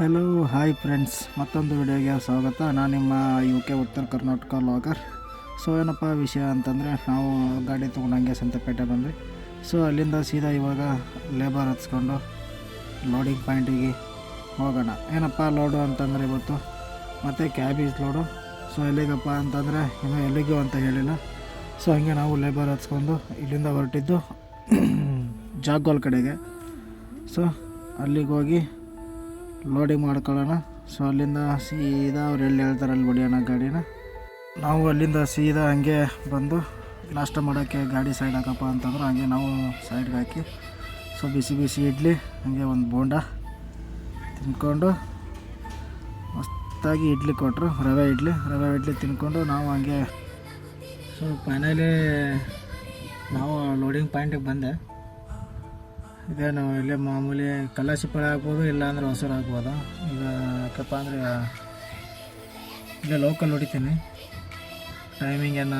Hello hi friends, ಮತ್ತೊಂದು ವಿಡಿಯೋಗೆ ಸ್ವಾಗತ. ನಾನು ನಿಮ್ಮ UK ಉತ್ತರ ಕರ್ನಾಟಕ ಲಾಗರ್. ಸೊ ಏನಪ್ಪ ವಿಷಯ ಅಂತಂದರೆ, ನಾವು ಗಾಡಿ ತೊಗೊಂಡು ಹಂಗೆ ಸಂತೆಪೇಟೆ ಬಂದ್ವಿ. ಸೊ ಅಲ್ಲಿಂದ ಸೀದಾ ಇವಾಗ ಲೇಬರ್ ಹಚ್ಕೊಂಡು ಲೋಡಿಂಗ್ ಪಾಯಿಂಟಿಗೆ ಹೋಗೋಣ. ಏನಪ್ಪ ಲೋಡು ಅಂತಂದರೆ ಇವತ್ತು ಮತ್ತು ಕ್ಯಾಬೇಜ್ ಲೋಡು. ಸೊ ಎಲ್ಲಿಗಪ್ಪ ಅಂತಂದರೆ ಇನ್ನೂ ಎಲ್ಲಿಗೂ ಅಂತ ಹೇಳಿಲ್ಲ. ಸೊ ಹಂಗೆ ನಾವು ಲೇಬರ್ ಹಚ್ಕೊಂಡು ಇಲ್ಲಿಂದ ಹೊರಟಿದ್ದು ಜಾಗೋಲ್ ಕಡೆಗೆ. ಸೊ ಅಲ್ಲಿಗೆ ಹೋಗಿ ಲೋಡಿಂಗ್ ಮಾಡ್ಕೊಳ್ಳೋಣ. ಸೊ ಅಲ್ಲಿಂದ ಸೀದಾ ಅವ್ರು ಎಲ್ಲಿ ಹೇಳ್ತಾರೆ ಅಲ್ಲಿ ಹೊಡಿಯೋಣ ಗಾಡಿನ. ನಾವು ಅಲ್ಲಿಂದ ಸೀದಾ ಹಂಗೆ ಬಂದು ನಾಷ್ಟ ಮಾಡೋಕ್ಕೆ ಗಾಡಿ ಸೈಡ್ ಹಾಕಪ್ಪ ಅಂತಂದ್ರೆ ಹಂಗೆ ನಾವು ಸೈಡ್ಗೆ ಹಾಕಿ ಸೊ ಬಿಸಿ ಬಿಸಿ ಇಡ್ಲಿ ಹಂಗೆ ಒಂದು ಬೋಂಡ ತಿಂದ್ಕೊಂಡು ಮಸ್ತಾಗಿ ಇಡ್ಲಿ ಕೊಟ್ಟರು, ರವೆ ಇಡ್ಲಿ ತಿಂದ್ಕೊಂಡು ನಾವು ಹಂಗೆ ಸೊ ಫೈನಲಿ ನಾವು ಲೋಡಿಂಗ್ ಪಾಯಿಂಟಿಗೆ ಬಂದೆ. ಇದೇನು ಇಲ್ಲೇ ಮಾಮೂಲಿ ಕಲಾಸಿಪಳ ಹಾಕ್ಬೋದು, ಇಲ್ಲಾಂದ್ರೆ ಹೊಸರು ಹಾಕ್ಬೋದು. ಈಗ ಯಾಕಪ್ಪ ಅಂದರೆ ಇಲ್ಲೇ ಲೋಕಲ್ ಹೊಡಿತೀನಿ. ಟೈಮಿಂಗ್ ಏನು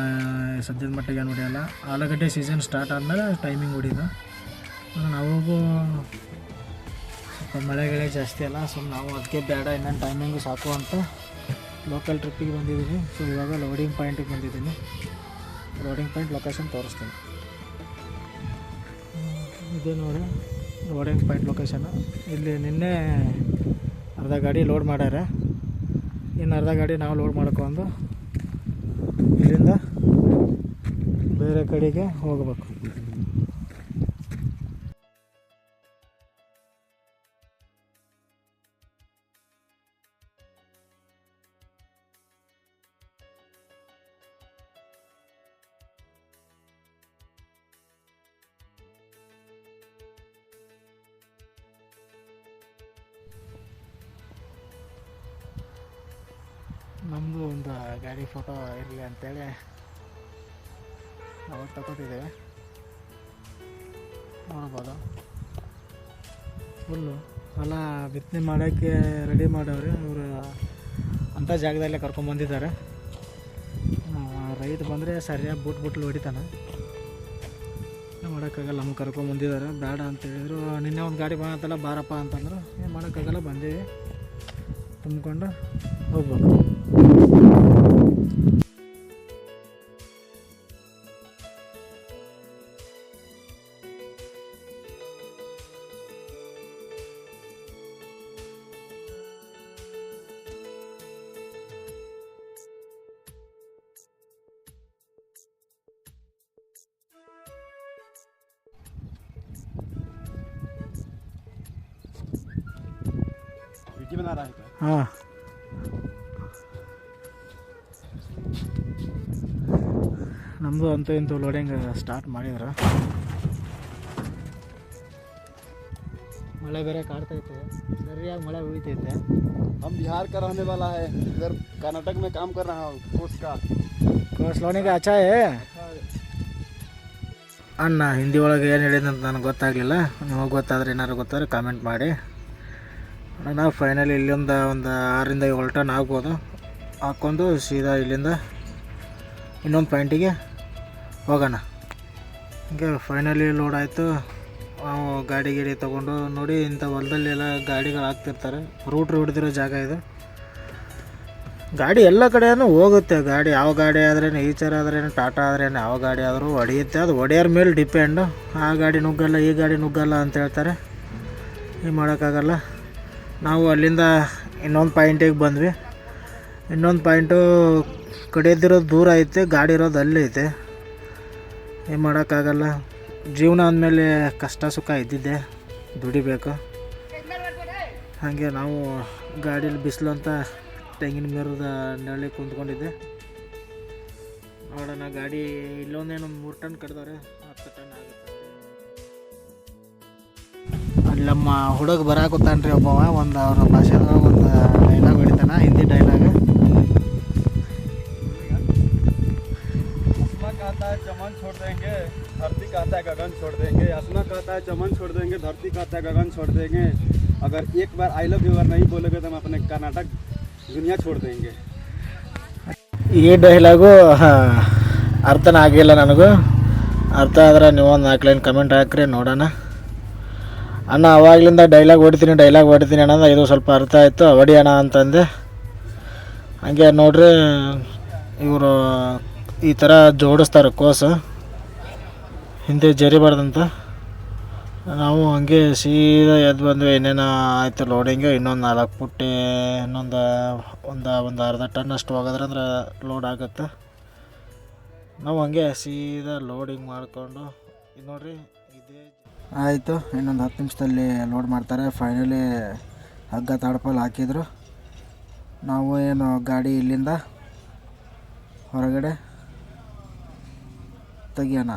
ಸದ್ಯದ ಮಟ್ಟಿಗೆ ಏನು ಹೊಡಿಯೋಲ್ಲ. ಆಲೂಗಡ್ಡೆ ಸೀಸನ್ ಸ್ಟಾರ್ಟ್ ಆದಮೇಲೆ ಟೈಮಿಂಗ್ ಹೊಡಿದು. ನಾವಿಗೂ ಸ್ವಲ್ಪ ಮಳೆಗಳೇ ಜಾಸ್ತಿ ಅಲ್ಲ, ಸೊ ನಾವು ಅದಕ್ಕೆ ಬೇಡ ಇನ್ನೊಂದು ಟೈಮಿಂಗು ಸಾಕು ಅಂತ ಲೋಕಲ್ ಟ್ರಿಪ್ಪಿಗೆ ಬಂದಿದ್ದೀನಿ. ಸೊ ಇವಾಗ ಲೋಡಿಂಗ್ ಪಾಯಿಂಟಿಗೆ ಬಂದಿದ್ದೀನಿ. ಲೋಡಿಂಗ್ ಪಾಯಿಂಟ್ ಲೊಕೇಶನ್ ತೋರಿಸ್ತೀನಿ. ಇದೆ ನೋಡಿ ಲೋಡಿಂಗ್ ಪಾಯಿಂಟ್ ಲೊಕೇಶನ್ನು. ಇಲ್ಲಿ ನಿನ್ನೆ ಅರ್ಧ ಗಾಡಿ ಲೋಡ್ ಮಾಡ್ಯಾರ, ಇನ್ನು ಅರ್ಧ ಗಾಡಿ ನಾವು ಲೋಡ್ ಮಾಡ್ಕೊಂಡು ಇಲ್ಲಿಂದ ಬೇರೆ ಕಡೆಗೆ ಹೋಗಬೇಕು. ನಮ್ಮದು ಒಂದು ಗಾಡಿ ಫೋಟೋ ಇರಲಿ ಅಂತೇಳಿ ಅವಾಗ ತಗೋತಿದ್ದೇವೆ. ನೋಡ್ಬೋದು ಫುಲ್ಲು ಹೊಲ ಬಿತ್ತನೆ ಮಾಡೋಕ್ಕೆ ರೆಡಿ ಮಾಡವ್ರೆ ಇವರು. ಅಂಥ ಜಾಗದಲ್ಲೇ ಕರ್ಕೊಂಬಂದಿದ್ದಾರೆ. ರೈತ ಬಂದರೆ ಸರಿಯಾಗಿ ಬುಟ್ಲು ಹೊಡಿತಾನೆ. ಮಾಡೋಕ್ಕಾಗಲ್ಲ, ನಮ್ಗೆ ಕರ್ಕೊಂಬಂದಿದ್ದಾರೆ. ಬೇಡ ಅಂತ ಹೇಳಿದ್ರು. ನಿನ್ನೆ ಒಂದು ಗಾಡಿ ಬಂತಲ್ಲ ಬಾರಪ್ಪ ಅಂತಂದ್ರು. ಏನು ಮಾಡೋಕ್ಕಾಗಲ್ಲ, ಬಂದೀವಿ. ತುಂಬಿಕೊಂಡು ಹೋಗ್ಬೇಕು. ಹಾಂ, ನಮ್ಮದು ಅಂತೂ ಇಂತೂ ಲೋಡಿಂಗ್ ಸ್ಟಾರ್ಟ್ ಮಾಡಿದ್ರು. ಮಳೆ ಬೇರೆ ಕಾಡ್ತೈತೆ, ಸರಿಯಾಗಿ ಮಳೆ ಉಳಿತೈತೆ. हम बिहार का रहने वाला है, इधर कर्नाटक में काम कर रहा हूँ ಕೋಸ್ ಲೋಡಿಂಗ್ ಅಚ್ಚಾ ಅಣ್ಣ ಹಿಂದಿ ಒಳಗೆ ಏನು ಹೇಳಿದಂತ ನನಗೆ ಗೊತ್ತಾಗಲಿಲ್ಲ. ನಿಮಗೆ ಗೊತ್ತಾದರೆ ಏನಾದ್ರು ಗೊತ್ತಾದ್ರೆ ಕಾಮೆಂಟ್ ಮಾಡಿ. ನಾವು ಫೈನಲಿ ಇಲ್ಲಿಂದ ಒಂದು 6ರಿಂದ 7 ಟನ್ ಆಗ್ಬೋದು. ಹಾಕ್ಕೊಂಡು ಸೀದಾ ಇಲ್ಲಿಂದ ಇನ್ನೊಂದು ಪಾಯಿಂಟಿಗೆ ಹೋಗೋಣ. ಹೀಗೆ ಫೈನಲಿ ಲೋಡ್ ಆಯಿತು. ನಾವು ಗಾಡಿ ತೊಗೊಂಡು ನೋಡಿ, ಇಂಥ ಹೊಲದಲ್ಲೆಲ್ಲ ಗಾಡಿಗಳು ಹಾಕ್ತಿರ್ತಾರೆ. ರೂಟ್ ಹೊಡೆದಿರೋ ಜಾಗ ಇದು. ಗಾಡಿ ಎಲ್ಲ ಕಡೆಯೂ ಹೋಗುತ್ತೆ. ಗಾಡಿ ಯಾವ ಗಾಡಿ ಆದ್ರೇನು, ಈಚರ್ ಆದ್ರೇನು, ಟಾಟಾ ಆದ್ರೇನು, ಯಾವ ಗಾಡಿ ಆದರೂ ಹೊಡೆಯುತ್ತೆ. ಅದು ಹೊಡೆಯೋರ ಮೇಲೆ ಡಿಪೆಂಡು. ಆ ಗಾಡಿ ನುಗ್ಗಲ್ಲ, ಈ ಗಾಡಿ ನುಗ್ಗಲ್ಲ ಅಂತ ಹೇಳ್ತಾರೆ. ಏನು ಮಾಡೋಕ್ಕಾಗಲ್ಲ. ನಾವು ಅಲ್ಲಿಂದ ಇನ್ನೊಂದು ಪಾಯಿಂಟಿಗೆ ಬಂದ್ವಿ. ಇನ್ನೊಂದು ಪಾಯಿಂಟು ಕಡಿಯೋದಿರೋದು ದೂರ ಐತೆ, ಗಾಡಿ ಇರೋದು ಅಲ್ಲೇ ಐತೆ. ಏನು ಮಾಡೋಕ್ಕಾಗಲ್ಲ. ಜೀವನ ಅಂದಮೇಲೆ ಕಷ್ಟ ಸುಖ ಇದ್ದಿದ್ದೆ, ದುಡಿಬೇಕು. ಹಾಗೆ ನಾವು ಗಾಡೀಲಿ ಬಿಸಿಲು ಅಂತ ತೆಂಗಿನ ಮರದ ನೆರಳಿಗೆ ಕುಂತ್ಕೊಂಡಿದ್ದೆ. ನೋಡೋಣ, ಗಾಡಿ ಇಲ್ಲೊಂದೇನು 3 ಟನ್ ಕಡ್ದವ್ರೆ, 10 ಟನ್ ಆಗುತ್ತೆ. ಅಲ್ಲಿ ನಮ್ಮ ಹುಡುಗ ಬರಾಕತ್ತಾನ್ರಿ ಒಬ್ಬವ. ಒಂದು ಅವ್ರ ಭಾಷೆದಾಗ ಒಂದು ಡೈಲಾಗ್ ಹೊಡಿತಾನ, ಹಿಂದಿ ಡೈಲಾಗ್. कहता है चमन छोड़ देंगे, धरती कहता है गगन छोड़ देंगे. असना कहता है चमन छोड़ देंगे, धरती कहता है गगन छोड़ देंगे. अगर एक बार आई लव यू अगर नहीं बोलोगे तो हम अपने कर्नाटक दुनिया छोड़ देंगे. ಈ ಡೈಲಾಗು ಅರ್ಥನ ಆಗಿಲ್ಲ ನನಗೂ. ಅರ್ಥ ಆದ್ರೆ ನೀವು ಒಂದು 4 ಲೈನ್ ಕಮೆಂಟ್ ಹಾಕ್ರಿ, ನೋಡೋಣ. ಅಣ್ಣ ಅವಾಗಲಿಂದ ಡೈಲಾಗ್ ಹೊಡಿತೀನಿ ಅಣ್ಣ, ಇದು ಸ್ವಲ್ಪ ಅರ್ಥ ಆಯಿತು, ಹೊಡಿ ಅಣ್ಣ ಅಂತಂದೆ. ಹಂಗೆ ನೋಡ್ರಿ ಇವರು ಈ ಥರ ಜೋಡಿಸ್ತಾರೆ ಕೋಸು, ಹಿಂದೆ ಜರಿಬಾರ್ದಂತ. ನಾವು ಹಂಗೆ ಸೀದಾ ಎದ್ದು ಬಂದ್ವಿ. ಇನ್ನೇನು ಆಯಿತು ಲೋಡಿಂಗು, ಇನ್ನೊಂದು 4 ಪುಟ್ಟಿ, ಒಂದು ಅರ್ಧ ಟನ್ ಅಷ್ಟು ಹೋಗೋದ್ರಂದ್ರೆ ಲೋಡ್ ಆಗುತ್ತೆ. ನಾವು ಹಂಗೆ ಸೀದಾ ಲೋಡಿಂಗ್ ಮಾಡಿಕೊಂಡು ನೋಡ್ರಿ ಇದೇ ಆಯಿತು. ಇನ್ನೊಂದು 10 ನಿಮಿಷದಲ್ಲಿ ಲೋಡ್ ಮಾಡ್ತಾರೆ. ಫೈನಲಿ ಹಗ್ಗ ತಾಡ್ಪಲ್ ಹಾಕಿದ್ರು. ನಾವು ಏನು ಗಾಡಿ ಇಲ್ಲಿಂದ ಹೊರಗಡೆ ತೆಗಿಯೋಣ.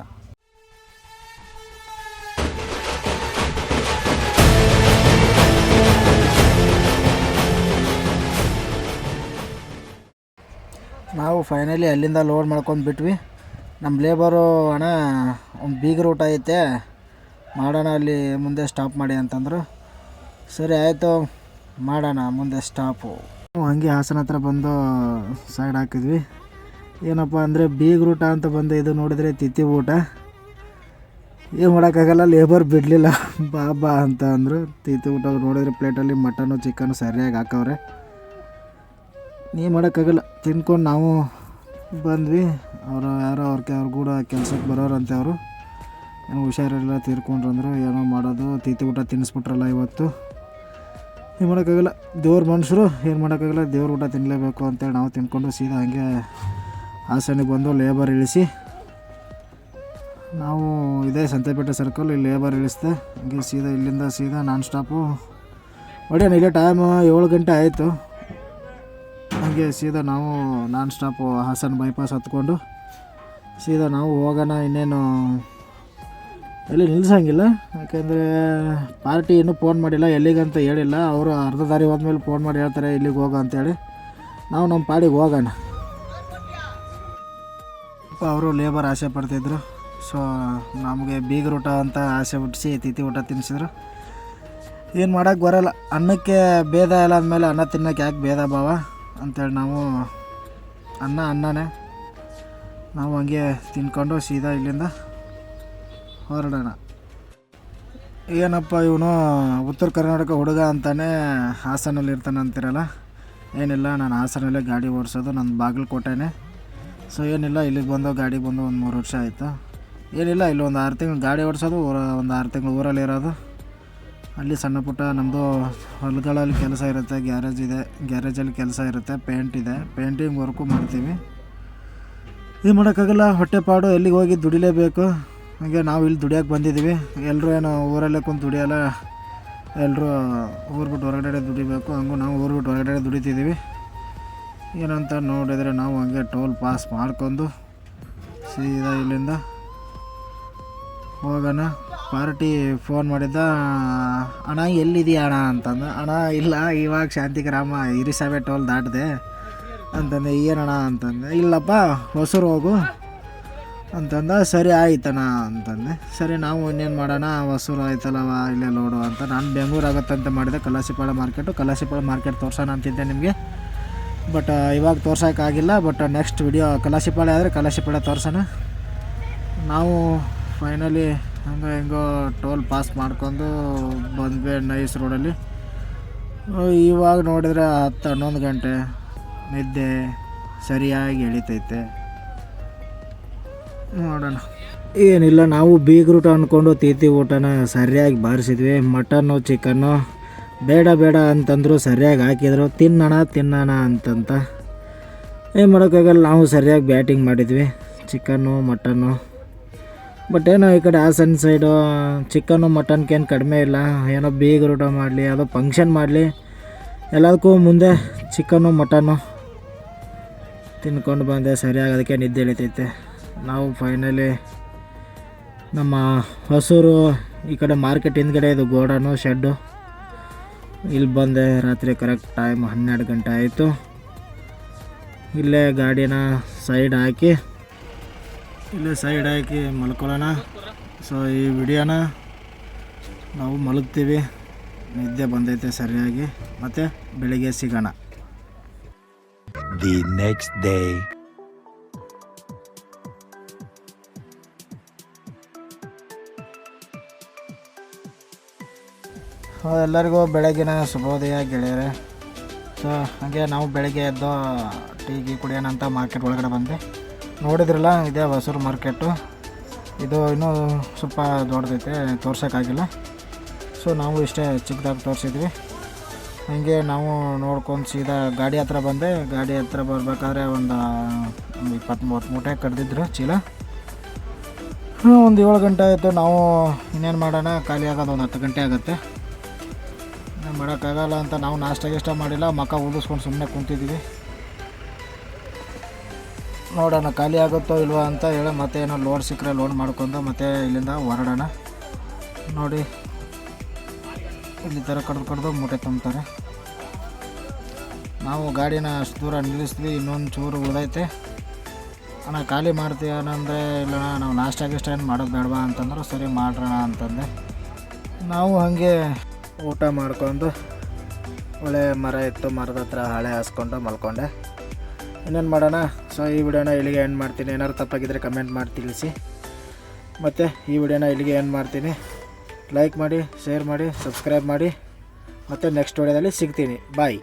ನಾವು ಫೈನಲಿ ಅಲ್ಲಿಂದ ಲೋಡ್ ಮಾಡ್ಕೊಂಡು ಬಿಟ್ವಿ. ನಮ್ಮ ಲೇಬರು ಅಣ್ಣ ಒಂದು ಬೀಗ ರೂಟ್ ಐತೆ ಮಾಡೋಣ, ಅಲ್ಲಿ ಮುಂದೆ ಸ್ಟಾಪ್ ಮಾಡಿ ಅಂತಂದರು. ಸರಿ ಆಯಿತು ಮಾಡೋಣ ಮುಂದೆ ಸ್ಟಾಪು. ಹಂಗೆ ಹಾಸನ ಹತ್ರ ಬಂದು ಸೈಡ್ ಹಾಕಿದ್ವಿ. ಏನಪ್ಪ ಅಂದರೆ ಬೀಗ ರೂಟ ಅಂತ ಬಂದು ಇದು ನೋಡಿದರೆ ತಿತ್ತಿ ಊಟ. ಏನು ಮಾಡೋಕ್ಕಾಗಲ್ಲ, ಲೇಬರ್ ಬಿಡಲಿಲ್ಲ, ಬಾ ಅಂತ ಅಂದರು. ತಿತ್ತಿ ಊಟ ನೋಡಿದ್ರೆ ಪ್ಲೇಟಲ್ಲಿ ಮಟನು ಚಿಕನು ಸರಿಯಾಗಿ ಹಾಕವ್ರೆ. ನೀ ಮಾಡೋಕ್ಕಾಗಲ್ಲ, ತಿನ್ಕೊಂಡು ನಾವು ಬಂದ್ವಿ. ಅವರು ಯಾರೋ ಅವ್ರ ಕೂಡ ಕೆಲ್ಸಕ್ಕೆ ಬರೋರಂತೆ. ಅವರು ಏನೋ ಹುಷಾರಿಲ್ಲ, ತೀರ್ಕೊಂಡ್ರಂದ್ರು. ಏನೋ ಮಾಡೋದು, ತಿತ್ತಿ ಊಟ ತಿನ್ನಿಸ್ಬಿಟ್ರಲ್ಲ ಇವತ್ತು. ಏನು ಮಾಡೋಕ್ಕಾಗಲ್ಲ, ದೇವ್ರ ಮನುಷ್ಯರು, ಏನು ಮಾಡೋಕ್ಕಾಗಲ್ಲ, ದೇವ್ರ ಊಟ ತಿನ್ನಲೇಬೇಕು ಅಂತೇಳಿ ನಾವು ತಿನ್ಕೊಂಡು ಸೀದಾ ಹಂಗೆ ಹಾಸನಿಗೆ ಬಂದು ಲೇಬರ್ ಇಳಿಸಿ, ನಾವು ಇದೇ ಸಂತೆಪೇಟೆ ಸರ್ಕಲ್ ಇಲ್ಲಿ ಲೇಬರ್ ಇಳಿಸ್ದೆ. ಹಂಗೆ ಸೀದಾ ಇಲ್ಲಿಂದ ಸೀದಾ ನಾನ್ ಸ್ಟಾಪು ಹೊಡೆಯೋಣ. ಇಲ್ಲೇ ಟೈಮು 7 ಗಂಟೆ ಆಯಿತು. ಹಂಗೆ ಸೀದಾ ನಾವು ನಾನ್ ಸ್ಟಾಪು ಹಾಸನ ಬೈಪಾಸ್ ಹತ್ಕೊಂಡು ಸೀದಾ ನಾವು ಹೋಗೋಣ. ಇನ್ನೇನು ಎಲ್ಲಿ ನಿಲ್ಲಿಸಂಗಿಲ್ಲ, ಯಾಕೆಂದರೆ ಪಾರ್ಟಿ ಇನ್ನೂ ಫೋನ್ ಮಾಡಿಲ್ಲ, ಎಲ್ಲಿಗಂತ ಹೇಳಿಲ್ಲ. ಅವರು ಅರ್ಧ ದಾರಿ ಹೋದ್ಮೇಲೆ ಫೋನ್ ಮಾಡಿ ಹೇಳ್ತಾರೆ ಇಲ್ಲಿಗೆ ಹೋಗೋ ಅಂತೇಳಿ. ನಾವು ನಮ್ಮ ಪಾಡಿಗೆ ಹೋಗೋಣ. ಅವರು ಲೇಬರ್ ಆಸೆ ಪಡ್ತಿದ್ರು. ಸೊ ನಮಗೆ ಬೀಗರ ಊಟ ಅಂತ ಆಸೆ ಹುಟ್ಟಿಸಿ ತಿಥಿ ಊಟ ತಿನ್ನಿಸಿದ್ರು. ಏನು ಮಾಡೋಕ್ಕೆ ಬರೋಲ್ಲ, ಅನ್ನಕ್ಕೆ ಭೇದ ಎಲ್ಲ ಆದಮೇಲೆ ಅನ್ನ ತಿನ್ನೋಕ್ಕೆ ಯಾಕೆ ಭೇದ ಭಾವ ಅಂತೇಳಿ ನಾವು ಅನ್ನನೇ ನಾವು ಹಂಗೆ ತಿನ್ಕೊಂಡು ಸೀದಾ ಇಲ್ಲಿಂದ ಹೊರಡೋಣ. ಏನಪ್ಪ ಇವನು ಉತ್ತರ ಕರ್ನಾಟಕ ಹುಡುಗ ಅಂತಾನೆ ಹಾಸನಲ್ಲಿ ಇರ್ತಾನೆ ಅಂತಿರಲ್ಲ. ಏನಿಲ್ಲ, ನಾನು ಹಾಸನಲ್ಲೇ ಗಾಡಿ ಓಡಿಸೋದು, ನನ್ನ ಬಾಗಲಕೋಟೆನೇ. ಸೊ ಏನಿಲ್ಲ, ಇಲ್ಲಿಗೆ ಬಂದು ಗಾಡಿಗೆ ಬಂದು ಒಂದು 3 ವರ್ಷ ಆಯಿತು. ಏನಿಲ್ಲ, ಇಲ್ಲಿ ಒಂದು 6 ತಿಂಗಳು ಗಾಡಿ ಓಡಿಸೋದು, ಒಂದು 6 ತಿಂಗಳು ಊರಲ್ಲಿ ಇರೋದು. ಅಲ್ಲಿ ಸಣ್ಣ ಪುಟ್ಟ ನಮ್ಮದು ಹೊಲಗಳಲ್ಲಿ ಕೆಲಸ ಇರುತ್ತೆ, ಗ್ಯಾರೇಜ್ ಇದೆ, ಗ್ಯಾರೇಜಲ್ಲಿ ಕೆಲಸ ಇರುತ್ತೆ, ಪೇಂಟ್ ಇದೆ, ಪೇಂಟಿಂಗ್ ವರ್ಕು ಮಾಡ್ತೀವಿ. ಏನು ಮಾಡೋಕ್ಕಾಗಲ್ಲ, ಹೊಟ್ಟೆಪಾಡು, ಎಲ್ಲಿಗೆ ಹೋಗಿ ದುಡಿಲೇಬೇಕು. ಹಾಗೆ ನಾವು ಇಲ್ಲಿ ದುಡಿಯೋಕೆ ಬಂದಿದ್ದೀವಿ. ಎಲ್ಲರೂ ಏನು ಊರಲ್ಲೇ ಕುಂತು ದುಡಿಯೋಲ್ಲ, ಎಲ್ಲರೂ ಊರು ಬಿಟ್ಟು ಹೊರಗಡೆ ದುಡಿಬೇಕು. ಹಂಗೂ ನಾವು ಊರು ಬಿಟ್ಟು ಹೊರಗಡೆ ದುಡಿತಿದ್ದೀವಿ. ಏನಂತ ನೋಡಿದರೆ ನಾವು ಹಂಗೆ ಟೋಲ್ ಪಾಸ್ ಮಾಡ್ಕೊಂಡು ಸೀದಾ ಇಲ್ಲಿಂದ ಹೋಗೋಣ. ಪಾರ್ಟಿ ಫೋನ್ ಮಾಡಿದ್ದ, ಅಣ್ಣ ಎಲ್ಲಿದೆಯಾ ಅಣ್ಣ ಅಂತಂದ. ಅಣ್ಣ ಇಲ್ಲ, ಇವಾಗ ಶಾಂತಿಗ್ರಾಮ ಹಿರಿಸಾವೆ ಟೋಲ್ ದಾಟಿದೆ ಅಂತಂದೆ. ಏನಣ್ಣ ಅಂತಂದೆ. ಇಲ್ಲಪ್ಪ ಹೊಸೂರು ಹೋಗು ಅಂತಂದ. ಸರಿ ಆಯ್ತಣ್ಣ ಅಂತಂದೆ. ಸರಿ ನಾವು ಇನ್ನೇನು ಮಾಡೋಣ, ಹೊಸೂರು ಆಯ್ತಲ್ಲವ ಇಲ್ಲೇ ಲೋಡು ಅಂತ. ನಾನು ಬೆಂಗಳೂರು ಆಗುತ್ತಂತ ಮಾಡಿದೆ, ಕಲಾಸಿಪಾಳ ಮಾರ್ಕೆಟ್ ತೋರ್ಸೋಣ ಅಂತಿದ್ದೆ ನಿಮಗೆ. ಬಟ್ ಇವಾಗ ತೋರ್ಸೋಕ್ಕಾಗಿಲ್ಲ. ಬಟ್ ನೆಕ್ಸ್ಟ್ ವಿಡಿಯೋ ಕಲಾಸಿಪಾಳ ಆದರೆ ಕಲಾಸಿಪಾಳ ತೋರ್ಸೋಣ. ನಾವು ಫೈನಲಿ ಹೆಂಗೋ ಟೋಲ್ ಪಾಸ್ ಮಾಡ್ಕೊಂಡು ಬಂದ್ವಿ ನೈಸ್ ರೋಡಲ್ಲಿ. ಇವಾಗ ನೋಡಿದ್ರೆ 10-11 ಗಂಟೆ, ನಿದ್ದೆ ಸರಿಯಾಗಿ ಎಳಿತೈತೆ. ನೋಡೋಣ, ಏನಿಲ್ಲ, ನಾವು ಬೀಗ್ರೂಟ ಅಂದ್ಕೊಂಡು ತಿಥಿ ಊಟನ ಸರಿಯಾಗಿ ಬಾರಿಸಿದ್ವಿ. ಮಟನ್ನು ಚಿಕನ್ನು ಬೇಡ ಅಂತಂದರು, ಸರಿಯಾಗಿ ಹಾಕಿದ್ರು. ತಿನ್ನೋಣ ಅಂತಂತ. ಏನು ಮಾಡೋಕ್ಕಾಗಲ್ಲ, ನಾವು ಸರಿಯಾಗಿ ಬ್ಯಾಟಿಂಗ್ ಮಾಡಿದ್ವಿ, ಚಿಕನ್ನು ಮಟನ್ನು. ಬಟ್ ಏನೋ ಈ ಕಡೆ ಹಾಸನ ಸೈಡು ಚಿಕನ್ನು ಮಟನ್ಗೇನು ಕಡಿಮೆ ಇಲ್ಲ. ಏನೋ ಬೀಗ್ರೂಟ ಮಾಡಲಿ, ಯಾವುದೋ ಫಂಕ್ಷನ್ ಮಾಡಲಿ, ಎಲ್ಲದಕ್ಕೂ ಮುಂದೆ ಚಿಕನ್ನು ಮಟನ್ನು ತಿನ್ಕೊಂಡು ಬಂದೆ. ಸರಿಯಾಗಿ ಅದಕ್ಕೆ ನಿದ್ದೆ ಎಳಿತೈತೆ. ನಾವು ಫೈನಲಿ ನಮ್ಮ ಹೊಸೂರು ಈ ಕಡೆ ಮಾರ್ಕೆಟ್ ಹಿಂದ್ಗಡೆ ಇದು ಗೋಡನು ಶೆಡ್ಡು, ಇಲ್ಲಿ ಬಂದೆ. ರಾತ್ರಿ ಕರೆಕ್ಟ್ ಟೈಮ್ 12 ಗಂಟೆ ಆಯಿತು. ಇಲ್ಲೇ ಗಾಡಿನ ಸೈಡ್ ಹಾಕಿ ಮಲ್ಕೊಳ್ಳೋಣ. ಸೊ ಈ ವಿಡಿಯೋನ ನಾವು ಮಲಗ್ತೀವಿ, ನಿದ್ದೆ ಬಂದೈತೆ ಸರಿಯಾಗಿ. ಮತ್ತು ಬೆಳಿಗ್ಗೆ ಸಿಗೋಣ. The next day. ಎಲ್ಲರಿಗೂ ಬೆಳಗಿನ ಶುಭೋದಯ ಗೆಳೆಯರೆ. ಸೊ ಹಾಗೆ ನಾವು ಬೆಳಗ್ಗೆ ಎದ್ದು ಟೀ ಕುಡಿಯೋಣ ಅಂತ ಮಾರ್ಕೆಟ್ ಒಳಗಡೆ ಬಂದೆ. ನೋಡಿದ್ರಲ್ಲ, ಇದೇ ಹೊಸೂರು ಮಾರ್ಕೆಟು. ಇದು ಇನ್ನೂ ಸ್ವಲ್ಪ ದೊಡ್ಡದೈತೆ, ತೋರ್ಸೋಕ್ಕಾಗಿಲ್ಲ. ಸೊ ನಾವು ಇಷ್ಟೇ ಚಿಕ್ಕದಾಗಿ ತೋರಿಸಿದ್ವಿ. ಹಾಗೆ ನಾವು ನೋಡ್ಕೊಂಡು ಸೀದಾ ಗಾಡಿ ಹತ್ರ ಬಂದೆ. ಗಾಡಿ ಹತ್ರ ಬರಬೇಕಾದ್ರೆ ಒಂದು 20-30 ಮೂಟೆ ಕಡ್ದಿದ್ರು ಚೀಲ. ಒಂದು 7 ಗಂಟೆ ಆಯಿತು. ನಾವು ಇನ್ನೇನು ಮಾಡೋಣ, ಖಾಲಿ ಆಗೋದು ಒಂದು 10 ಗಂಟೆ ಆಗುತ್ತೆ. ಮಾಡೋಕ್ಕಾಗಲ್ಲ ಅಂತ ನಾವು ನಾಷ್ಟ ಮಾಡಿಲ್ಲ, ಮಕ್ಕ ಊದಿಸ್ಕೊಂಡು ಸುಮ್ಮನೆ ಕುಂತಿದ್ದೀವಿ. ನೋಡೋಣ ಖಾಲಿ ಆಗುತ್ತೋ ಇಲ್ವಾ ಅಂತ ಹೇಳಿ ಮತ್ತೆ ಏನೋ ಲೋಡ್ ಸಿಕ್ಕರೆ ಲೋಡ್ ಮಾಡ್ಕೊಂಡು ಮತ್ತೆ ಇಲ್ಲಿಂದ ಹೊರಡೋಣ. ನೋಡಿ, ಇಲ್ಲಿ ಥರ ಕಡ್ದು ಮೂಟೆ ತುಂಬ್ತಾರೆ. ನಾವು ಗಾಡಿನ ಅಷ್ಟು ದೂರ ನಿಲ್ಲಿಸ್ತೀವಿ. ಇನ್ನೊಂದು ಚೂರು ಉಳಿದೈತೆ ಅಣ್ಣ, ಖಾಲಿ ಮಾಡ್ತೀವಿ ಅನ್ನಂದರೆ ಇಲ್ಲಣ್ಣ ನಾವು ನಾಷ್ಟ ಏನು ಮಾಡೋದು ಬೇಡವಾ ಅಂತಂದ್ರೆ ಸರಿ ಮಾಡೋಣ ಅಂತಂದೆ. ನಾವು ಹಾಗೆ ಊಟ ಮಾಡ್ಕೊಂಡು ಒಳ್ಳೆ ಮರ ಇತ್ತು, ಮರದ ಹತ್ರ ಹಾಳೆ ಹಾಸ್ಕೊಂಡು ಮಲ್ಕೊಂಡೆ. ಇನ್ನೇನು ಮಾಡೋಣ. ಸೊ ಈ ವಿಡಿಯೋನ ಇಲ್ಲಿಗೆ ಎಂಡ್ ಮಾಡ್ತೀನಿ. ಏನಾದ್ರು ತಪ್ಪಾಗಿದ್ದರೆ ಕಮೆಂಟ್ ಮಾಡಿ ತಿಳಿಸಿ. ಮತ್ತು ಈ ವಿಡಿಯೋನ ಇಲ್ಲಿಗೆ ಎಂಡ್ ಮಾಡ್ತೀನಿ. ಲೈಕ್ ಮಾಡಿ, ಶೇರ್ ಮಾಡಿ, ಸಬ್ಸ್ಕ್ರೈಬ್ ಮಾಡಿ. ಮತ್ತು ನೆಕ್ಸ್ಟ್ ವಿಡಿಯೋದಲ್ಲಿ ಸಿಗ್ತೀನಿ. ಬಾಯ್.